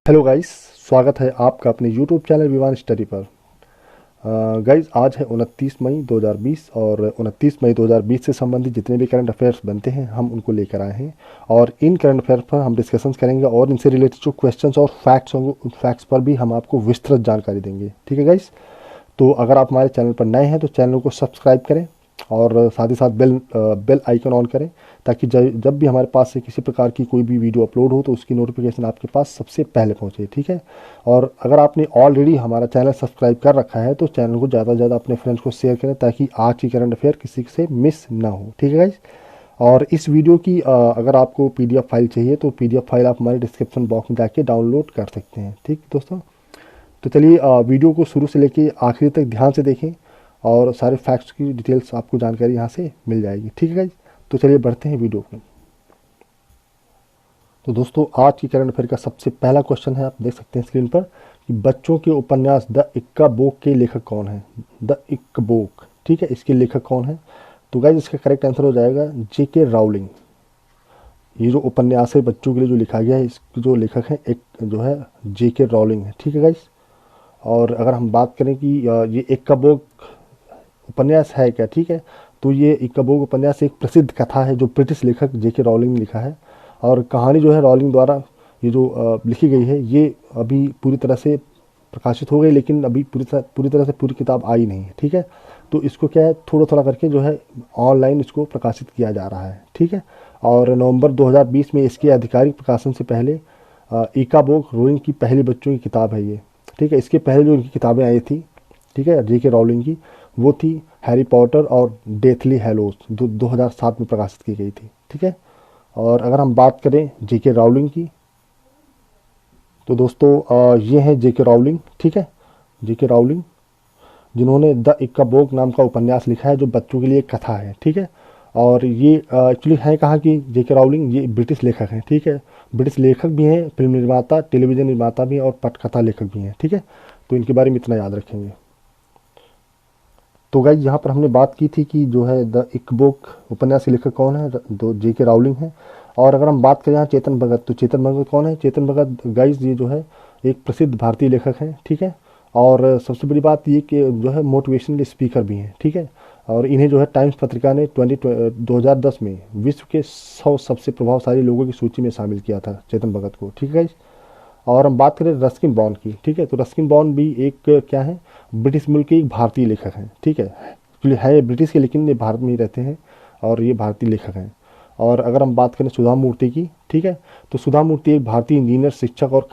Hello guys, स्वागत है आपका अपने यूट्यूब चैनल विवान स्टडी पर। गाइस, आज है 29 मई 2020 और 29 मई 2020 से संबंधित जितने भी करंट अफेयर्स बनते हैं हम उनको लेकर आए हैं और इन करंट अफेयर्स पर हम डिस्कशंस करेंगे और इनसे रिलेटेड जो क्वेश्चंस और फैक्ट्स होंगे उन फैक्ट्स पर भी हम आपको विस्तृत जानकारी देंगे। ठीक है गाइस, तो अगर आप हमारे चैनल पर नए हैं तो चैनल को सब्सक्राइब करें और साथ ही साथ बेल आइकन ऑन करें ताकि जब भी हमारे पास से किसी प्रकार की कोई भी वीडियो अपलोड हो तो उसकी नोटिफिकेशन आपके पास सबसे पहले पहुंचे। ठीक है, और अगर आपने ऑलरेडी हमारा चैनल सब्सक्राइब कर रखा है तो चैनल को ज़्यादा से ज़्यादा अपने फ्रेंड्स को शेयर करें ताकि आज की करंट अफेयर किसी से मिस ना हो। ठीक है गाइज, और इस वीडियो की अगर आपको पीडीएफ फाइल चाहिए तो पीडीएफ फाइल आप हमारे डिस्क्रिप्शन बॉक्स में जाके डाउनलोड कर सकते हैं। ठीक दोस्तों, तो चलिए वीडियो को शुरू से लेके आखिरी तक ध्यान से देखें और सारे फैक्ट्स की डिटेल्स आपको जानकारी यहाँ से मिल जाएगी। ठीक है गाइज, तो चलिए बढ़ते हैं वीडियो में। तो दोस्तों, आज की करंट अफेयर का सबसे पहला क्वेश्चन है, आप देख सकते हैं स्क्रीन पर कि बच्चों के उपन्यास द इक्का बोक के लेखक कौन है। द इक्का बोक, ठीक है, इसके लेखक कौन है? तो गाइज इसका करेक्ट आंसर हो जाएगा जेके राउलिंग। ये जो उपन्यास है बच्चों के लिए जो लिखा गया है इसके जो लेखक हैं एक जो है जेके राउलिंग है। ठीक है गाइज, और अगर हम बात करें कि ये इक्का बोक उपन्यास है क्या, ठीक है, तो ये इक्का बोक उपन्यास एक प्रसिद्ध कथा है जो ब्रिटिश लेखक जेके राउलिंग ने लिखा है और कहानी जो है राउलिंग द्वारा ये जो लिखी गई है ये अभी पूरी तरह से प्रकाशित हो गई लेकिन अभी पूरी तरह से पूरी किताब आई नहीं है। ठीक है, तो इसको क्या है थोड़ा थोड़ा करके जो है ऑनलाइन इसको प्रकाशित किया जा रहा है। ठीक है, और नवंबर 2020 में इसके आधिकारिक प्रकाशन से पहले इक्का बोक रोइंग की पहली बच्चों की किताब है ये। ठीक है, इसके पहले जो इनकी किताबें आई थी, ठीक है, जेके राउलिंग की, वो थी हैरी पॉटर और डेथली हैलोज जो 2007 में प्रकाशित की गई थी। ठीक है, और अगर हम बात करें जेके राउलिंग की तो दोस्तों ये है जेके राउलिंग। ठीक है, जेके राउलिंग जिन्होंने द इक्का बोक नाम का उपन्यास लिखा है जो बच्चों के लिए एक कथा है। ठीक है, और ये एक्चुअली है कहाँ की जेके राउलिंग, ये ब्रिटिश लेखक हैं। ठीक है, ब्रिटिश लेखक भी हैं, फिल्म निर्माता, टेलीविज़न निर्माता भी हैं और पटकथा लेखक भी हैं। ठीक है, तो इनके बारे में इतना याद रखेंगे। तो गाइज यहाँ पर हमने बात की थी कि जो है द इक्का बोक उपन्यास के लेखक कौन है, तो जेके राउलिंग है। और अगर हम बात करें यहाँ चेतन भगत, तो चेतन भगत कौन है? चेतन भगत गाइज ये जो है एक प्रसिद्ध भारतीय लेखक हैं। ठीक है, और सबसे बड़ी बात ये कि जो है मोटिवेशनल स्पीकर भी हैं। ठीक है, और इन्हें जो है टाइम्स पत्रिका ने 2010 में विश्व के 100 सबसे प्रभावशाली लोगों की सूची में शामिल किया था चेतन भगत को। ठीक है गाइज, और हम बात करें रस्किन बॉन्ड की, ठीक है, तो रस्किन बॉन्ड भी एक क्या है ब्रिटिश मुल्क के एक भारतीय लेखक हैं। ठीक है, एक्चुअली है ब्रिटिश के लेकिन ये भारत में ही रहते हैं और ये भारतीय लेखक हैं। और अगर हम बात करें सुधा मूर्ति की, ठीक है, तो सुधा मूर्ति एक भारतीय इंजीनियर, शिक्षक और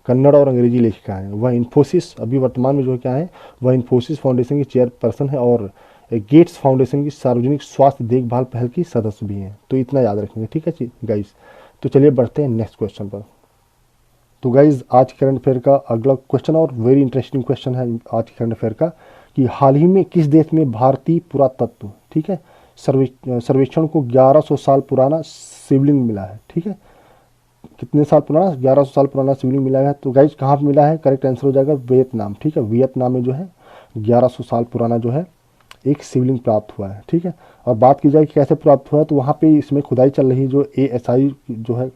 कन्नड़ और अंग्रेजी लेखिका हैं। वह इन्फोसिस अभी वर्तमान में जो क्या है वह इन्फोसिस फाउंडेशन की चेयरपर्सन है और गेट्स फाउंडेशन की सार्वजनिक स्वास्थ्य देखभाल पहल की सदस्य भी हैं। तो इतना याद रखेंगे। ठीक है गाइस, तो चलिए बढ़ते हैं नेक्स्ट क्वेश्चन पर। तो गाइज आज करंट अफेयर का अगला क्वेश्चन और वेरी इंटरेस्टिंग क्वेश्चन है आज करंट अफेयर का कि हाल ही में किस देश में भारतीय पुरातत्व, ठीक है, सर्वेक्षण को 1100 साल पुराना शिवलिंग मिला है। ठीक है, कितने साल पुराना? 1100 साल पुराना शिवलिंग मिला है। तो गाइज कहाँ पर मिला है? करेक्ट आंसर हो जाएगा वियतनाम। ठीक है, वियतनाम में जो है 1100 साल पुराना जो है एक शिवलिंग प्राप्त हुआ है। ठीक है, और बात की जाए कि कैसे प्राप्त हुआ, तो वहाँ पे इसमें खुदाई चल रही जो ASI जो है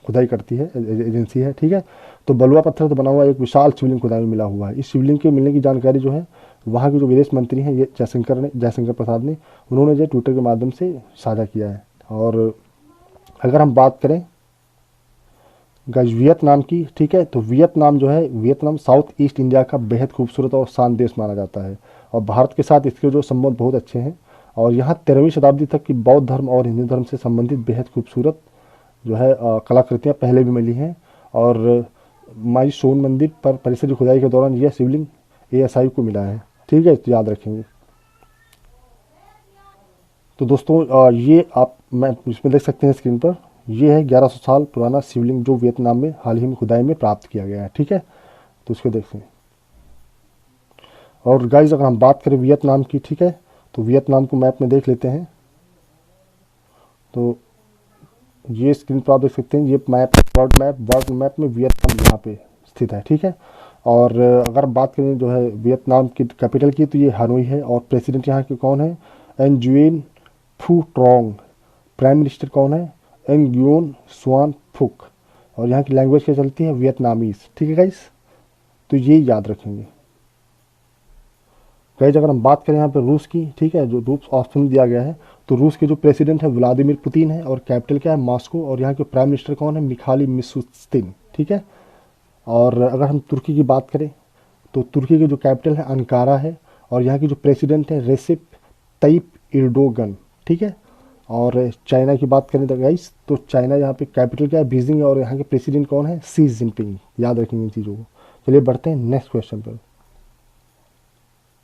खुदाई करती है एजेंसी है। ठीक है, तो बलुआ पत्थर से बना हुआ एक विशाल शिवलिंग खुदाई में मिला हुआ है। इस शिवलिंग के मिलने की जानकारी जो है वहाँ के जो विदेश मंत्री हैं ये जयशंकर प्रसाद ने उन्होंने जो ट्विटर के माध्यम से साझा किया है। और अगर हम बात करें वियतनाम की, ठीक है, तो वियतनाम जो है वियतनाम साउथ ईस्ट इंडिया का बेहद खूबसूरत और शांत देश माना जाता है और भारत के साथ इसके जो संबंध बहुत अच्छे हैं और यहाँ 13वीं शताब्दी तक की बौद्ध धर्म और हिंदू धर्म से संबंधित बेहद खूबसूरत जो है कलाकृतियाँ पहले भी मिली हैं। और माई सोन मंदिर पर परिसर की खुदाई के दौरान यह शिवलिंग ASI को मिला है। ठीक है, तो याद रखेंगे। तो दोस्तों ये आप मैं इसमें देख सकते हैं स्क्रीन पर, ये है 1100 साल पुराना शिवलिंग जो वियतनाम में हाल ही में खुदाई में प्राप्त किया गया है। ठीक है, तो उसको देखते हैं। और गाइज अगर हम बात करें वियतनाम की, ठीक है, तो वियतनाम को मैप में देख लेते हैं। तो ये स्क्रीन पर आप देख सकते हैं, ये वर्ल्ड मैप में वियतनाम यहाँ पे स्थित है। ठीक है, और अगर बात करें जो है वियतनाम की कैपिटल की तो ये हानोई है और प्रेसिडेंट यहाँ के कौन है? एन फू ट्रोंग। प्राइम मिनिस्टर कौन है? एंग्योन स्वान फुक। और यहाँ की लैंग्वेज क्या चलती है, वियतनामीज़। ठीक है गाइस, तो ये याद रखेंगे। गाइस अगर हम बात करें यहाँ पे रूस की, ठीक है, जो रूस ऑप्शन में दिया गया है, तो रूस के जो प्रेसिडेंट है व्लादिमीर पुतिन है, और कैपिटल क्या है, मॉस्को, और यहाँ के प्राइम मिनिस्टर कौन है, मिखाइल मिशुस्तिन। ठीक है। और अगर हम तुर्की की बात करें, तो तुर्की की जो कैपिटल है अंकारा है, और यहाँ की जो प्रेसिडेंट है रेसिप तैयिप एर्दोगन। ठीक है। और चाइना की बात करें तो गाइस, तो चाइना यहाँ पे कैपिटल क्या है, बीजिंग है, और यहाँ के प्रेसिडेंट कौन है, शी जिनपिंग। याद रखेंगे इन चीज़ों को। चलिए बढ़ते हैं नेक्स्ट क्वेश्चन पर।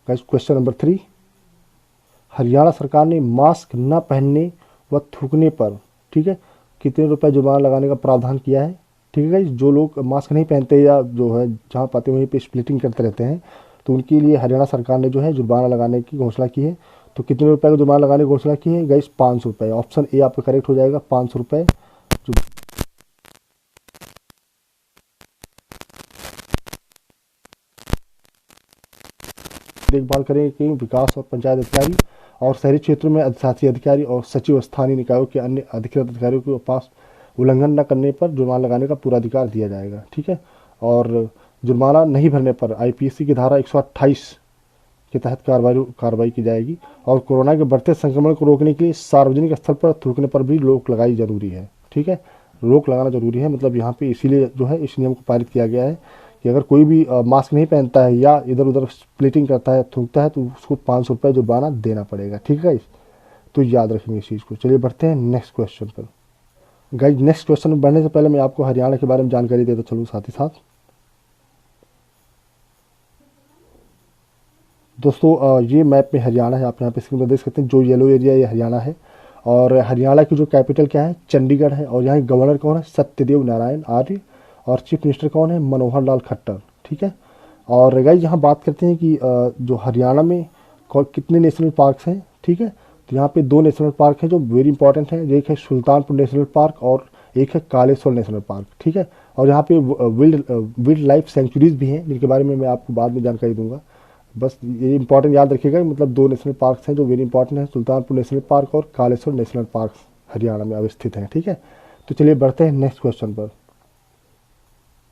गाइस क्वेश्चन नंबर 3, हरियाणा सरकार ने मास्क न पहनने व थूकने पर, ठीक है, कितने रुपए जुर्माना लगाने का प्रावधान किया है। ठीक है गाइस, जो लोग मास्क नहीं पहनते या जो है जहाँ पाते वहीं पे स्प्लिटिंग करते रहते हैं, तो उनके लिए हरियाणा सरकार ने जो है जुर्माना लगाने की घोषणा की है। तो कितने रुपए का जुर्माना लगाने की घोषणा की है गाइस, 500 रुपये। ऑप्शन ए आपका करेक्ट हो जाएगा, 500 रुपये। जो देखभाल करेंगे विकास और पंचायत अधिकारी और शहरी क्षेत्रों में अधिशासी अधिकारी और सचिव स्थानीय निकायों के अन्य अधिकृत अधिकारियों के पास उल्लंघन न करने पर जुर्माना लगाने का पूरा अधिकार दिया जाएगा। ठीक है। और जुर्माना नहीं भरने पर आईपीसी की धारा 128 के तहत कार्रवाई की जाएगी। और कोरोना के बढ़ते संक्रमण को रोकने के लिए सार्वजनिक स्थल पर थूकने पर भी रोक लगाई जरूरी है। ठीक है, रोक लगाना जरूरी है, मतलब यहाँ पे इसीलिए जो है इस नियम को पारित किया गया है कि अगर कोई भी मास्क नहीं पहनता है या इधर उधर स्प्लिटिंग करता है, थूकता है, तो उसको 500 रुपये जुर्माना देना पड़ेगा। ठीक है, तो याद रखेंगे इस चीज़ को। चलिए बढ़ते हैं नेक्स्ट क्वेश्चन पर। गाइज नेक्स्ट क्वेश्चन में बढ़ने से पहले मैं आपको हरियाणा के बारे में जानकारी देता चलूँ साथ ही साथ। दोस्तों ये मैप में हरियाणा है, आप यहाँ पे स्क्रीन पर देख सकते हैं, जो येलो एरिया ये हरियाणा है। और हरियाणा की जो कैपिटल क्या है, चंडीगढ़ है। और यहाँ गवर्नर कौन है, सत्यदेव नारायण आर्य। और चीफ मिनिस्टर कौन है, मनोहर लाल खट्टर। ठीक है। और गाइज यहाँ बात करते हैं कि जो हरियाणा में कितने नेशनल पार्क्स हैं। ठीक है, तो यहाँ पे 2 नेशनल पार्क हैं जो वेरी इंपॉर्टेंट हैं। एक है सुल्तानपुर नेशनल पार्क और एक है कालेश्वर नेशनल पार्क। ठीक है। और यहाँ पे वाइल्ड लाइफ सेंचुरीज भी हैं, जिनके बारे में मैं आपको बाद में जानकारी दूंगा। बस ये इंपॉर्टेंट याद रखिएगा, मतलब 2 नेशनल पार्क्स हैं जो वेरी इंपॉर्टेंट हैं, सुल्तानपुर नेशनल पार्क और कालेश्वर नेशनल पार्क हरियाणा में अवस्थित हैं। ठीक है, तो चलिए बढ़ते हैं नेक्स्ट क्वेश्चन पर।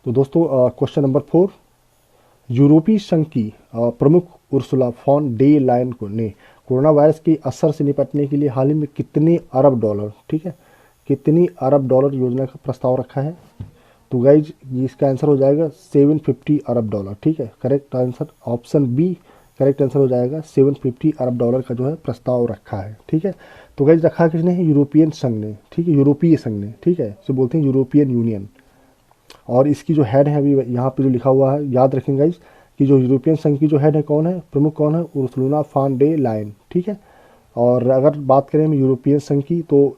तो दोस्तों क्वेश्चन नंबर 4, यूरोपीय संघ की प्रमुख उर्सुला फॉन डे लायन ने कोरोना वायरस के असर से निपटने के लिए हाल ही में कितने अरब डॉलर, ठीक है, कितनी अरब डॉलर योजना का प्रस्ताव रखा है। तो गाइज इसका आंसर हो जाएगा 750 अरब डॉलर। ठीक है, correct answer option B correct answer हो जाएगा। 750 अरब डॉलर का जो है प्रस्ताव रखा है। ठीक है, तो गाइज रखा किसने है, यूरोपियन संघ ने। ठीक है, यूरोपीय संघ ने। ठीक है, इसे बोलते हैं यूरोपियन यूनियन। और इसकी जो हेड है अभी यहाँ पे जो लिखा हुआ है, याद रखेंगे गाइज कि जो यूरोपियन संघ की जो हेड है कौन है, प्रमुख कौन है, उर्सुला फॉन डे लायन। ठीक है। और अगर बात करें हम यूरोपियन संघ की, तो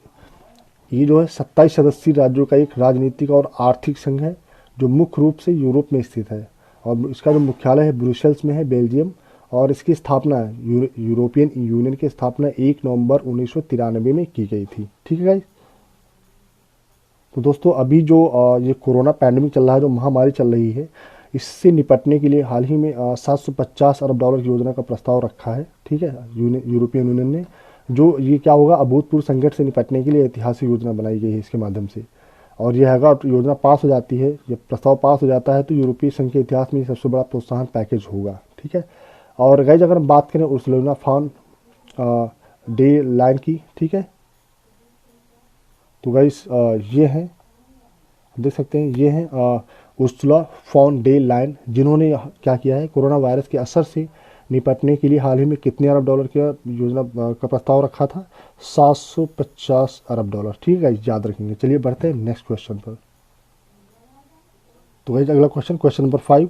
ये जो है 27 सदस्यीय राज्यों का एक राजनीतिक और आर्थिक संघ है जो मुख्य रूप से यूरोप में स्थित है। और इसका जो मुख्यालय है ब्रुसेल्स में है, बेल्जियम। और इसकी स्थापना यूरोपियन यूनियन की स्थापना 1 नवंबर 1993 में की गई थी। ठीक है गाइस। तो दोस्तों अभी जो ये कोरोना पैंडेमिक चल रहा है, जो महामारी चल रही है, इससे निपटने के लिए हाल ही में 750 अरब डॉलर की योजना का प्रस्ताव रखा है। ठीक है, यूरोपियन यूनियन ने, जो ये क्या होगा, अभूतपूर्व संकट से निपटने के लिए ऐतिहासिक योजना बनाई गई है इसके माध्यम से। और यह अगर योजना पास हो जाती है, जब प्रस्ताव पास हो जाता है, तो यूरोपीय संघ के इतिहास में सबसे बड़ा प्रोत्साहन पैकेज होगा। ठीक है। और गाइज अगर हम बात करें उर्सुला फॉन डे लायन की, ठीक है, तो गाइज ये हैं, देख सकते हैं, ये हैं उर्सुला फॉन डे लायन, जिन्होंने क्या किया है, कोरोना वायरस के असर से निपटने के लिए हाल ही में कितने अरब डॉलर की योजना का प्रस्ताव रखा था, 750 अरब डॉलर। ठीक है, याद रखेंगे। चलिए बढ़ते हैं नेक्स्ट क्वेश्चन पर। तो गाइस अगला क्वेश्चन, क्वेश्चन नंबर 5,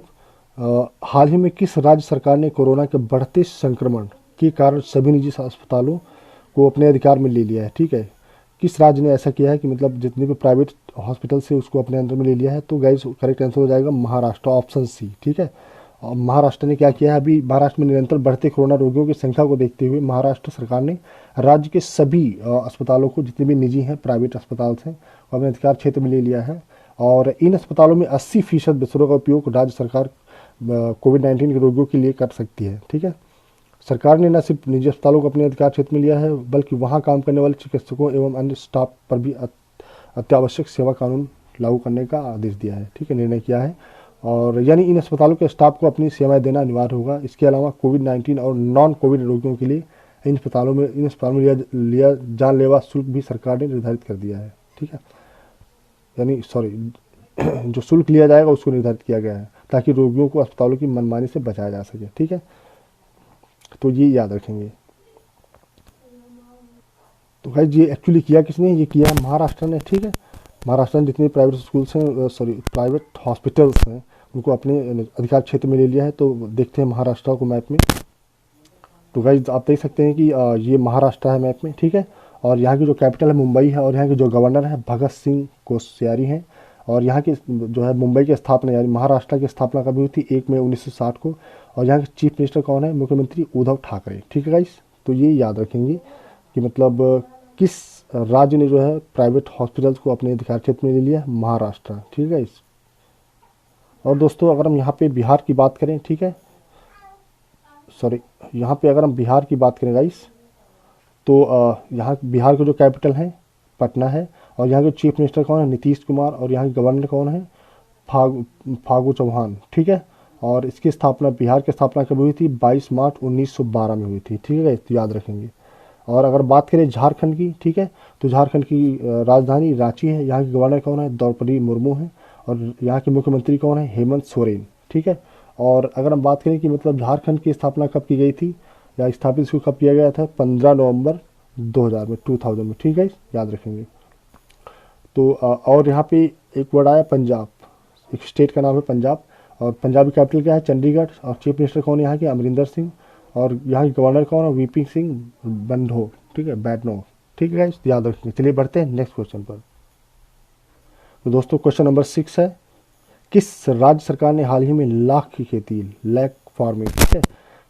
हाल ही में किस राज्य सरकार ने कोरोना के बढ़ते संक्रमण के कारण सभी निजी अस्पतालों को अपने अधिकार में ले लिया है। ठीक है, किस राज्य ने ऐसा किया है कि मतलब जितने भी प्राइवेट हॉस्पिटल से उसको अपने अंदर में ले लिया है। तो गाइस करेक्ट आंसर हो जाएगा महाराष्ट्र, ऑप्शन सी। ठीक है, और महाराष्ट्र ने क्या किया है, अभी महाराष्ट्र में निरंतर बढ़ते कोरोना रोगियों की संख्या को देखते हुए महाराष्ट्र सरकार ने राज्य के सभी अस्पतालों को, जितने भी निजी हैं प्राइवेट अस्पताल हैं, अपने अधिकार क्षेत्र में ले लिया है। और इन अस्पतालों में 80% बिस्तरों का उपयोग राज्य सरकार कोविड-19 के रोगियों के लिए कर सकती है। ठीक है, सरकार ने न सिर्फ निजी अस्पतालों को अपने अधिकार क्षेत्र में लिया है, बल्कि वहाँ काम करने वाले चिकित्सकों एवं अन्य स्टाफ पर भी अत्यावश्यक सेवा कानून लागू करने का आदेश दिया है, ठीक है, निर्णय किया है। और यानी इन अस्पतालों के स्टाफ को अपनी सेवाएं देना अनिवार्य होगा। इसके अलावा कोविड-19 और नॉन कोविड रोगियों के लिए इन अस्पतालों में लिया जानलेवा शुल्क भी सरकार ने निर्धारित कर दिया है, ठीक है, यानी सॉरी जो शुल्क लिया जाएगा उसको निर्धारित किया गया है ताकि रोगियों को अस्पतालों की मनमानी से बचाया जा सके, ठीक है, तो ये याद रखेंगे। तो भाई ये एक्चुअली किया किसने, ये किया है महाराष्ट्र ने, ठीक है। महाराष्ट्र ने जितने प्राइवेट स्कूल्स हैं, सॉरी प्राइवेट हॉस्पिटल्स हैं, उनको अपने अधिकार क्षेत्र में ले लिया है। तो देखते हैं महाराष्ट्र को मैप में। तो गाइस आप देख सकते हैं कि ये महाराष्ट्र है मैप में, ठीक है। और यहाँ की जो कैपिटल है मुंबई है, और यहाँ के जो गवर्नर है भगत सिंह कोश्यारी हैं। और यहाँ की जो है मुंबई की स्थापना यानी महाराष्ट्र की स्थापना कभी हुई थी 1 मई 1960 को। और यहाँ के चीफ मिनिस्टर कौन है, मुख्यमंत्री उद्धव ठाकरे, ठीक है गाइस। तो ये याद रखेंगे कि मतलब किस राज्य ने जो है प्राइवेट हॉस्पिटल्स को अपने अधिकार क्षेत्र में ले लिया, महाराष्ट्र, ठीक है गाइस। और दोस्तों अगर हम यहाँ पे बिहार की बात करें, ठीक है, सॉरी यहाँ पे अगर हम बिहार की बात करें गाइस, तो यहाँ बिहार का जो कैपिटल है पटना है। और यहाँ के चीफ मिनिस्टर कौन है, नीतीश कुमार। और यहाँ के गवर्नर कौन है, फागू चौहान, ठीक है। और इसकी स्थापना, बिहार की स्थापना कब हुई थी, 22 मार्च 1912 में हुई थी, ठीक है, तो याद रखेंगे। और अगर बात करें झारखंड की, ठीक है, तो झारखंड की राजधानी रांची है। यहाँ के गवर्नर कौन है, द्रौपदी मुर्मू है। और यहाँ के मुख्यमंत्री कौन है, हेमंत सोरेन, ठीक है। और अगर हम बात करें कि मतलब झारखंड की स्थापना कब की गई थी या स्थापित इसको कब किया गया था, 15 नवंबर 2000 में, 2000 में, ठीक है, याद रखेंगे। तो और यहाँ पे एक वर्ड आया पंजाब, एक स्टेट का नाम है पंजाब। और पंजाब की कैपिटल क्या है, चंडीगढ़। और चीफ मिनिस्टर कौन है यहाँ के, अमरिंदर सिंह। और यहाँ के गवर्नर कौन है, वीपी सिंह बंधो, ठीक है, बैडनो, ठीक है गाइस, याद रखेंगे। चलिए बढ़ते हैं नेक्स्ट क्वेश्चन पर। तो दोस्तों क्वेश्चन नंबर 6 है, किस राज्य सरकार ने हाल ही में लाख की खेती, लैक फार्मिंग, ठीक है,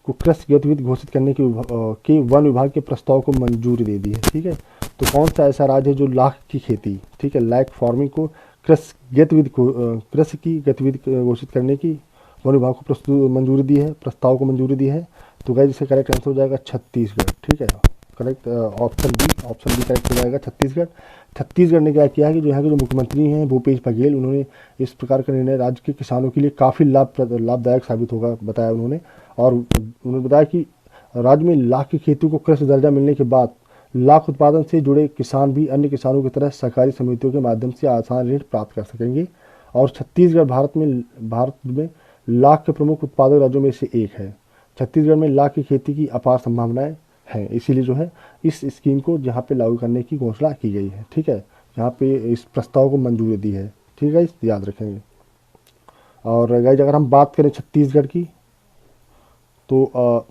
को कृषि गतिविधि घोषित करने के वन विभाग के प्रस्ताव को मंजूरी दे दी है, ठीक है। तो कौन सा ऐसा राज्य है जो लाख की खेती, ठीक है, लैक फार्मिंग को कृषि की गतिविधि घोषित करने की वन विभाग को मंजूरी दी है, प्रस्ताव को मंजूरी दी है। तो गाइस इसका करेक्ट आंसर हो जाएगा छत्तीसगढ़, ठीक है, करेक्ट ऑप्शन बी करेक्ट हो जाएगा, छत्तीसगढ़। छत्तीसगढ़ ने क्या किया है कि जो यहाँ के जो मुख्यमंत्री हैं भूपेश बघेल, उन्होंने इस प्रकार का निर्णय राज्य के किसानों के लिए काफ़ी लाभदायक साबित होगा बताया उन्होंने। और उन्होंने बताया कि राज्य में लाख की खेती को कृषि दर्जा मिलने के बाद लाख उत्पादन से जुड़े किसान भी अन्य किसानों की तरह सहकारी समितियों के माध्यम से आसान ऋण प्राप्त कर सकेंगे। और छत्तीसगढ़ भारत में लाख के प्रमुख उत्पादक राज्यों में से एक है। छत्तीसगढ़ में लाख की खेती की अपार संभावनाएं हैं, इसीलिए जो है इस स्कीम को यहाँ पे लागू करने की घोषणा की गई है, ठीक है, यहाँ पे इस प्रस्ताव को मंजूरी दी है, ठीक है, याद रखेंगे। और गाइस अगर हम बात करें छत्तीसगढ़ की, तो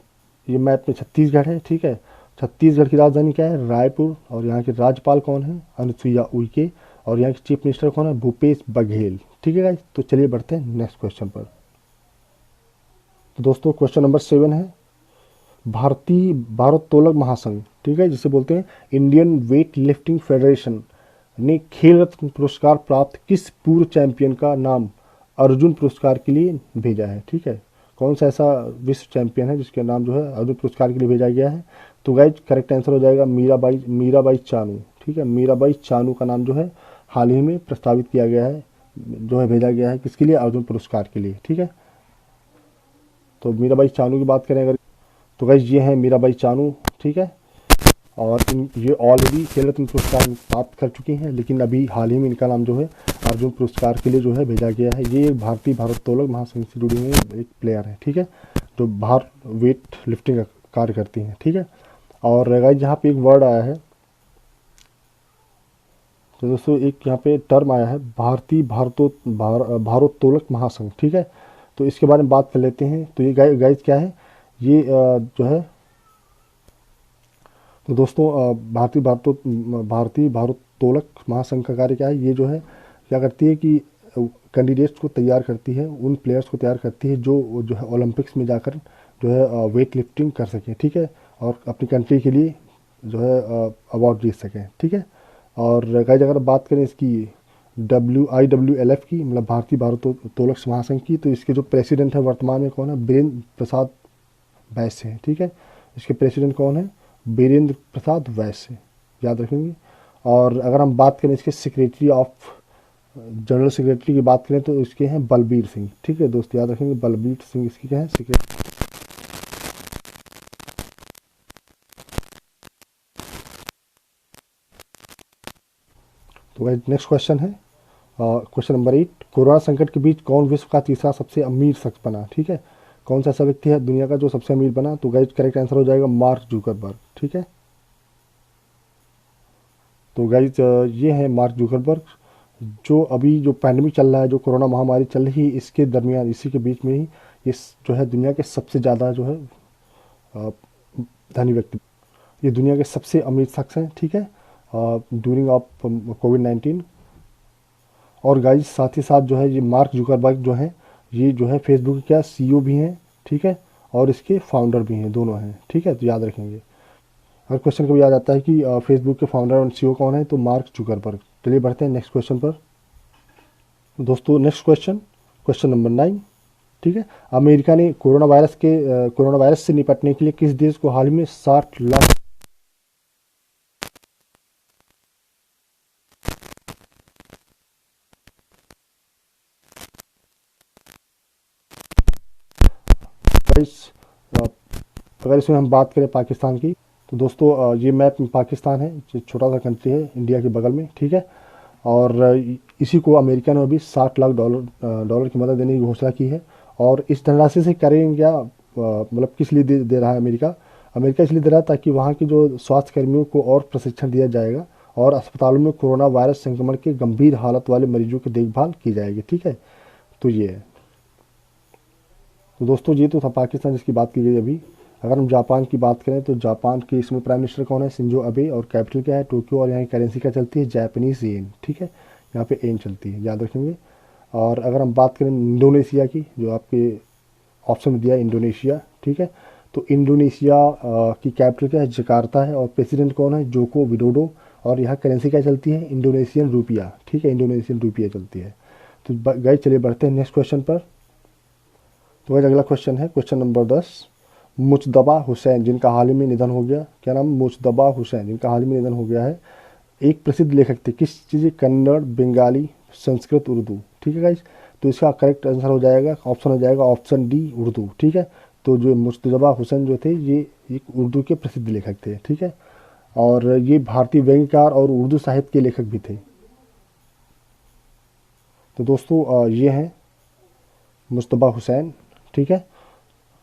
ये मैप में छत्तीसगढ़ है, ठीक है। छत्तीसगढ़ की राजधानी क्या है, रायपुर। और यहाँ के राज्यपाल कौन है, अनुसुईया उइके। और यहाँ के चीफ मिनिस्टर कौन है, भूपेश बघेल, ठीक है गाइस। तो चलिए बढ़ते हैं नेक्स्ट क्वेश्चन पर। तो दोस्तों क्वेश्चन नंबर 7 है, भारतीय भारोत्तोलक महासंघ, ठीक है, जिसे बोलते हैं इंडियन वेट लिफ्टिंग फेडरेशन, ने खेल रत्न पुरस्कार प्राप्त किस पूर्व चैंपियन का नाम अर्जुन पुरस्कार के लिए भेजा है, ठीक है। कौन सा ऐसा विश्व चैंपियन है जिसका नाम जो है अर्जुन पुरस्कार के लिए भेजा गया है। तो गाइस करेक्ट आंसर हो जाएगा मीराबाई चानू, ठीक है। मीराबाई चानू का नाम जो है हाल ही में प्रस्तावित किया गया है, जो है भेजा गया है किसके लिए, अर्जुन पुरस्कार के लिए, ठीक है। तो मीराबाई चानू की बात करें अगर, तो गाइस ये है मीराबाई चानू, ठीक है। और ये ऑलरेडी खेल रत्न पुरस्कार प्राप्त कर चुकी हैं, लेकिन अभी हाल ही में इनका नाम जो है अर्जुन पुरस्कार के लिए जो है भेजा गया है। ये भारतीय भारोत्तोलक महासंघ से जुड़ी हुई एक प्लेयर है, ठीक है, जो भार वेट लिफ्टिंग का कार्य करती हैं, ठीक है। और गाइस यहाँ पे एक वर्ड आया है, तो दोस्तों एक यहाँ पे टर्म आया है भारतीय भारोत्तोलक महासंघ, ठीक है। तो इसके बारे में बात कर लेते हैं। तो ये गाइस क्या है, ये जो है, तो दोस्तों भारतीय भारोत्तोलक महासंघ का कार्य क्या है, ये जो है क्या करती है कि कैंडिडेट्स को तैयार करती है, उन प्लेयर्स को तैयार करती है जो है ओलंपिक्स में जाकर जो है वेट लिफ्टिंग कर सकें, ठीक है, और अपनी कंट्री के लिए जो है अवार्ड जीत सकें, ठीक है। और गाइस अगर बात करें इसकी IWLF की, मतलब भारतीय भारोत्तोलक महासंघ की, तो इसके जो प्रेसिडेंट है वर्तमान में कौन है, बीरेंद्र प्रसाद वैश्य हैं, ठीक है। इसके प्रेसिडेंट कौन है, बीरेंद्र प्रसाद वैश्य, याद रखेंगे। और अगर हम बात करें इसके सेक्रेटरी ऑफ जनरल सेक्रेटरी की बात करें तो इसके हैं बलबीर सिंह। ठीक है दोस्तों, याद रखेंगे बलबीर सिंह इसकी क्या है सेक्रेटरी। तो भाई नेक्स्ट क्वेश्चन है क्वेश्चन नंबर 8, कोरोना संकट के बीच कौन विश्व का तीसरा सबसे अमीर शख्स बना। ठीक है, कौन सा ऐसा व्यक्ति है दुनिया का जो सबसे अमीर बना, तो गाइज करेक्ट आंसर हो जाएगा मार्क जुकरबर्ग। ठीक है, तो गाइज ये है मार्क जुकरबर्ग, जो अभी जो पैंडमिक चल रहा है, जो कोरोना महामारी चल रही है, इसके दरमियान इसी के बीच में ही इस जो है दुनिया के सबसे ज़्यादा जो है अ, धनी व्यक्ति, ये दुनिया के सबसे अमीर शख्स हैं। ठीक है, ड्यूरिंग ऑफ कोविड-19। और गाइज साथ ही साथ जो है ये मार्क जुकरबर्ग जो है, ये जो है फेसबुक के क्या सीईओ भी हैं। ठीक है, और इसके फाउंडर भी हैं, दोनों हैं। ठीक है, तो याद रखेंगे। हर क्वेश्चन कभी याद आता है कि फेसबुक के फाउंडर और सीईओ कौन है, तो मार्क जुकरबर्ग। चलिए बढ़ते हैं नेक्स्ट क्वेश्चन पर। दोस्तों नेक्स्ट क्वेश्चन, क्वेश्चन नंबर 9। ठीक है, अमेरिका ने कोरोना वायरस से निपटने के लिए किस देश को हाल ही में 60 लाख गाइस, अगर इसमें हम बात करें पाकिस्तान की, तो दोस्तों ये मैप में पाकिस्तान है, जो छोटा सा कंट्री है इंडिया के बगल में। ठीक है, और इसी को अमेरिका ने अभी 60 लाख डॉलर की मदद देने की घोषणा की है। और इस धनराशि से करेंगे क्या, मतलब किस लिए दे रहा है अमेरिका। अमेरिका इसलिए दे रहा है ताकि वहाँ के जो स्वास्थ्य कर्मियों को और प्रशिक्षण दिया जाएगा और अस्पतालों में कोरोना वायरस संक्रमण के गंभीर हालत वाले मरीजों की देखभाल की जाएगी। ठीक है, तो ये है। तो दोस्तों ये तो था पाकिस्तान जिसकी बात की गई अभी। अगर हम जापान की बात करें तो जापान के इसमें प्राइम मिनिस्टर कौन है, शिंजो अबे, और कैपिटल क्या है टोक्यो, और यहाँ की करेंसी क्या चलती है, जापानीज येन। ठीक है, यहाँ पे येन चलती है, याद रखेंगे। और अगर हम बात करें इंडोनेशिया की, जो आपके ऑप्शन में दिया है इंडोनेशिया। ठीक है, तो इंडोनेशिया की कैपिटल क्या है, जकार्ता है, और प्रेसिडेंट कौन है, जोको विडोडो, और यहाँ करेंसी क्या चलती है, इंडोनेशियन रुपया। ठीक है, इंडोनेशियन रुपया चलती है। तो गाइस चलिए बढ़ते हैं नेक्स्ट क्वेश्चन पर। तो गाइस अगला क्वेश्चन है क्वेश्चन नंबर 10, मुजतबा हुसैन जिनका हाल ही में निधन हो गया, क्या नाम, मुजतबा हुसैन जिनका हाल ही में निधन हो गया है, एक प्रसिद्ध लेखक थे, किस चीज़, कन्नड़, बंगाली, संस्कृत, उर्दू। ठीक है गाइस, तो इसका करेक्ट आंसर हो जाएगा, ऑप्शन हो जाएगा ऑप्शन डी, उर्दू। ठीक है, तो जो मुजतबा हुसैन जो थे ये एक उर्दू के प्रसिद्ध लेखक थे। ठीक है, और ये भारतीय व्यंग्यकार और उर्दू साहित्य के लेखक भी थे। तो दोस्तों ये हैं मुजतबा हुसैन। ठीक है,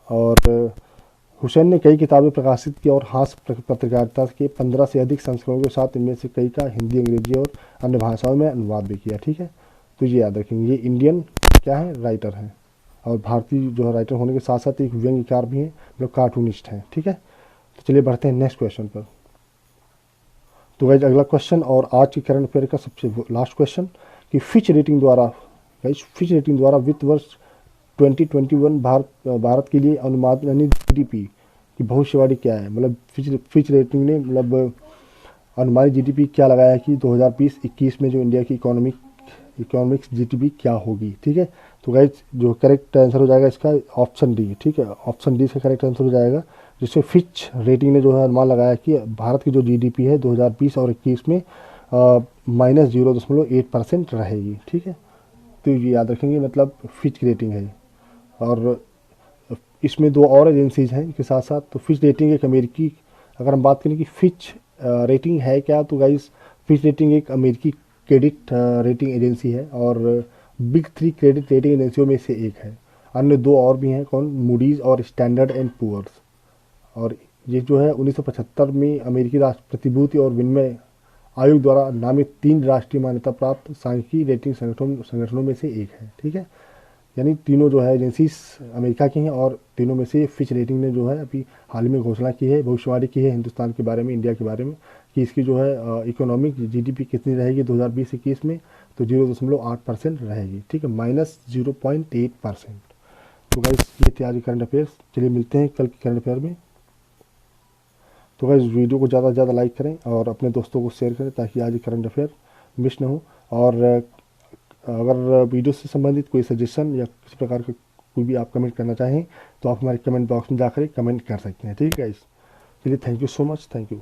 और हुसैन ने कई किताबें प्रकाशित की और हास्य पत्रकारिता के 15 से अधिक संस्करणों के साथ इनमें से कई का हिंदी, अंग्रेजी और अन्य भाषाओं में अनुवाद भी किया। ठीक है, तो ये याद रखेंगे, ये इंडियन क्या है, राइटर हैं, और भारतीय जो है राइटर होने के साथ साथ एक व्यंग्यकार भी हैं, मतलब कार्टूनिस्ट हैं। ठीक है, तो चलिए बढ़ते हैं नेक्स्ट क्वेश्चन पर। तो गाइज अगला क्वेश्चन और आज की करंट अफेयर का सबसे लास्ट क्वेश्चन, कि फिच रेटिंग द्वारा, गाइज फिच रेटिंग द्वारा वित्त वर्ष 2021 भारत के लिए अनुमानित जीडीपी की भविष्यवाणी क्या है, मतलब फिच रेटिंग ने मतलब अनुमानित जीडीपी क्या लगाया है कि 2020-21 में जो इंडिया की इकोनॉमिक्स जीडीपी क्या होगी। ठीक है, तो गाइज जो करेक्ट आंसर हो जाएगा इसका ऑप्शन डी। ठीक है, ऑप्शन डी से करेक्ट आंसर हो जाएगा, जिसमें फिच रेटिंग ने जो है अनुमान लगाया कि भारत की जो जीडीपी है 2020 और 21 में -0.8% रहेगी। ठीक है, तो ये याद रखेंगे, मतलब फिच की रेटिंग है। और इसमें दो और एजेंसीज हैं इनके साथ साथ, तो फिच रेटिंग एक अमेरिकी, अगर हम बात करें कि फिच रेटिंग है क्या, तो गाइस फिच रेटिंग एक अमेरिकी क्रेडिट रेटिंग एजेंसी है और बिग 3 क्रेडिट रेटिंग एजेंसियों में से एक है। अन्य दो और भी हैं, कौन, मूडीज़ और स्टैंडर्ड एंड पुअर्स। और ये जो है 1975 में अमेरिकी राष्ट्र प्रतिभूति और विनिमय आयोग द्वारा नामित 3 राष्ट्रीय मान्यता प्राप्त सांख्यिकी रेटिंग संगठनों में से एक है। ठीक है, यानी तीनों जो है एजेंसीज अमेरिका की हैं, और तीनों में से फिच रेटिंग ने जो है अभी हाल ही में घोषणा की है, भविष्यवाणी की है हिंदुस्तान के बारे में, इंडिया के बारे में, कि इसकी जो है इकोनॉमिक जीडीपी कितनी रहेगी 2020-21 में, तो 0.8% रहेगी। ठीक है, -0.8%। तो गाइस ये थी आज की करंट अफेयर्स। चलिए मिलते हैं कल की करंट अफेयर में। तो गाइस वीडियो को ज़्यादा से ज़्यादा लाइक करें और अपने दोस्तों को शेयर करें ताकि आज की करंट अफेयर मिस ना हो। और अगर वीडियो से संबंधित कोई सजेशन या किसी प्रकार का कोई भी आप कमेंट करना चाहें तो आप हमारे कमेंट बॉक्स में जाकर कमेंट कर सकते हैं। ठीक है गाइस, चलिए thank you so much, thank you.